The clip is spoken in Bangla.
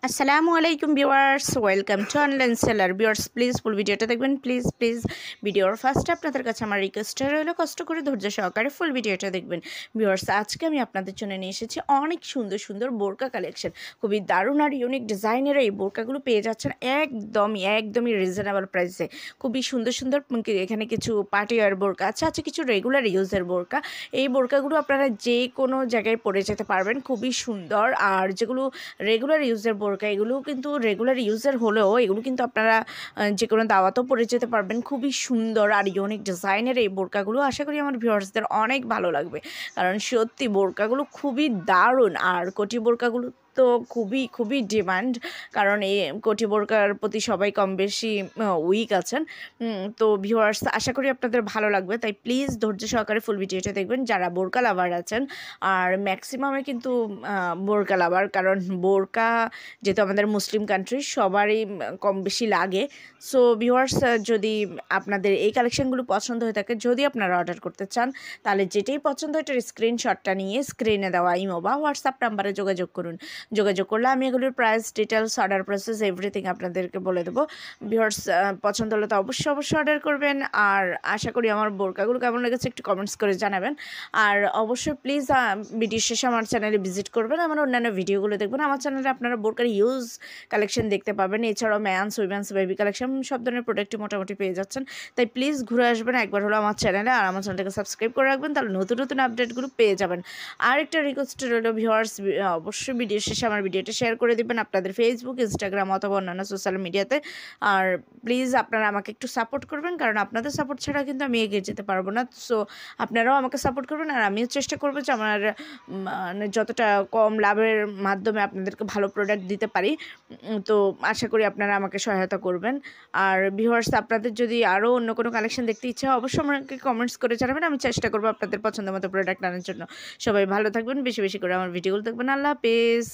আসসালামু আলাইকুম viewers, welcome to online seller. Viewers please ফুল ভিডিওটা দেখবেন, প্লিজ প্লিজ। ভিডিওর ফার্স্টে আপনাদের কাছে আমার রিকোয়েস্ট রইলো কষ্ট করে ধৈর্য সহকারে ফুল ভিডিওটা দেখবেন। ভিউয়ার্স আজকে আমি আপনাদের জন্য নিয়ে এসেছি অনেক সুন্দর সুন্দর বোরকা কালেকশন। খুবই দারুণ আর ইউনিক ডিজাইনের এই বোরকাগুলো পেয়ে যাচ্ছেন একদমই রিজনেবল প্রাইসে। খুবই সুন্দর সুন্দর এখানে কিছু পার্টি ওয়্যার বোরকা আছে কিছু রেগুলার ইউজের বোরকা। এই বোরকাগুলো আপনারা যে কোনো জায়গায় পরে যেতে পারবেন, খুবই সুন্দর। আর যেগুলো রেগুলার ইউজের বোরকা, এগুলো কিন্তু রেগুলার ইউজের হলেও এগুলো কিন্তু আপনারা যে কোনো দাওয়াতেও পরে যেতে পারবেন। খুবই সুন্দর আর ইউনিক ডিজাইনের এই বোরকাগুলো আশা করি আমার ভিউয়ার্সদের অনেক ভালো লাগবে, কারণ সত্যি বোরকাগুলো খুবই দারুণ। আর কোটি বোরকাগুলো তো খুবই ডিমান্ড, কারণ এই কোটি বোরকার প্রতি সবাই কম বেশি উইক আছেন। তো ভিউয়ার্স আশা করি আপনাদের ভালো লাগবে, তাই প্লিজ ধৈর্য সহকারে ফুল ভিডিওটা দেখবেন যারা বোরকা লাভার আছেন। আর ম্যাক্সিমামে কিন্তু বোরকা লাভার, কারণ বোরকা যেহেতু আমাদের মুসলিম কান্ট্রি সবারই কম বেশি লাগে। সো ভিউয়ার্স যদি আপনাদের এই কালেকশনগুলো পছন্দ হয়ে থাকে, যদি আপনারা অর্ডার করতে চান, তাহলে যেটাই পছন্দ এটার স্ক্রিনশটটা নিয়ে স্ক্রিনে দেওয়া ইমো বা হোয়াটসঅ্যাপ নাম্বারে যোগাযোগ করুন। যোগাযোগ করলে আমি এগুলোর price, details, order process everything আপনাদেরকে বলে দেবো। ভিউয়ার্স পছন্দ হলে তো অবশ্যই অর্ডার করবেন। আর আশা করি আমার বোরকাগুলো কেমন লেগেছে একটু কমেন্টস করে জানাবেন। আর অবশ্যই প্লিজ ভিডিও শেষে আমার চ্যানেলে ভিজিট করবেন, আমার অন্যান্য ভিডিওগুলো দেখবেন। আমার চ্যানেলে আপনারা বোরকার ইউজ কালেকশন দেখতে পাবেন, এছাড়াও ম্যানস, উইমেন্স, বেবি কালেকশন সব ধরনের প্রোডাক্টই মোটামুটি পেয়ে যাচ্ছেন। তাই প্লিজ ঘুরে আসবেন একবার হলো আমার চ্যানেলে, আর আমার চ্যানেলটাকে সাবস্ক্রাইব করে রাখবেন, তাহলে নতুন নতুন আপডেটগুলো পেয়ে যাবেন। আর একটা রিকোয়েস্ট রইল ভিউয়ার্স, অবশ্যই ভিডিও শেষে আমার ভিডিওটা শেয়ার করে দিবেন আপনাদের ফেসবুক, ইনস্টাগ্রাম অথবা অন্যান্য সোশ্যাল মিডিয়াতে। আর প্লিজ আপনারা আমাকে একটু সাপোর্ট করবেন, কারণ আপনাদের সাপোর্ট ছাড়া কিন্তু আমি এগিয়ে যেতে পারবো না। সো আপনারাও আমাকে সাপোর্ট করবেন, আর আমিও চেষ্টা করবো যে আমার মানে যতটা কম লাভের মাধ্যমে আপনাদেরকে ভালো প্রোডাক্ট দিতে পারি। তো আশা করি আপনারা আমাকে সহায়তা করবেন। আর ভিউয়ার্স আপনাদের যদি আরও অন্য কোনো কালেকশন দেখতে ইচ্ছা হয়, অবশ্যই আমাকে কমেন্টস করে জানাবেন, আমি চেষ্টা করবো আপনাদের পছন্দ মতো প্রোডাক্ট আনার জন্য। সবাই ভালো থাকবেন, বেশি বেশি করে আমার ভিডিওগুলো দেখবেন। আল্লাহ হাফেজ।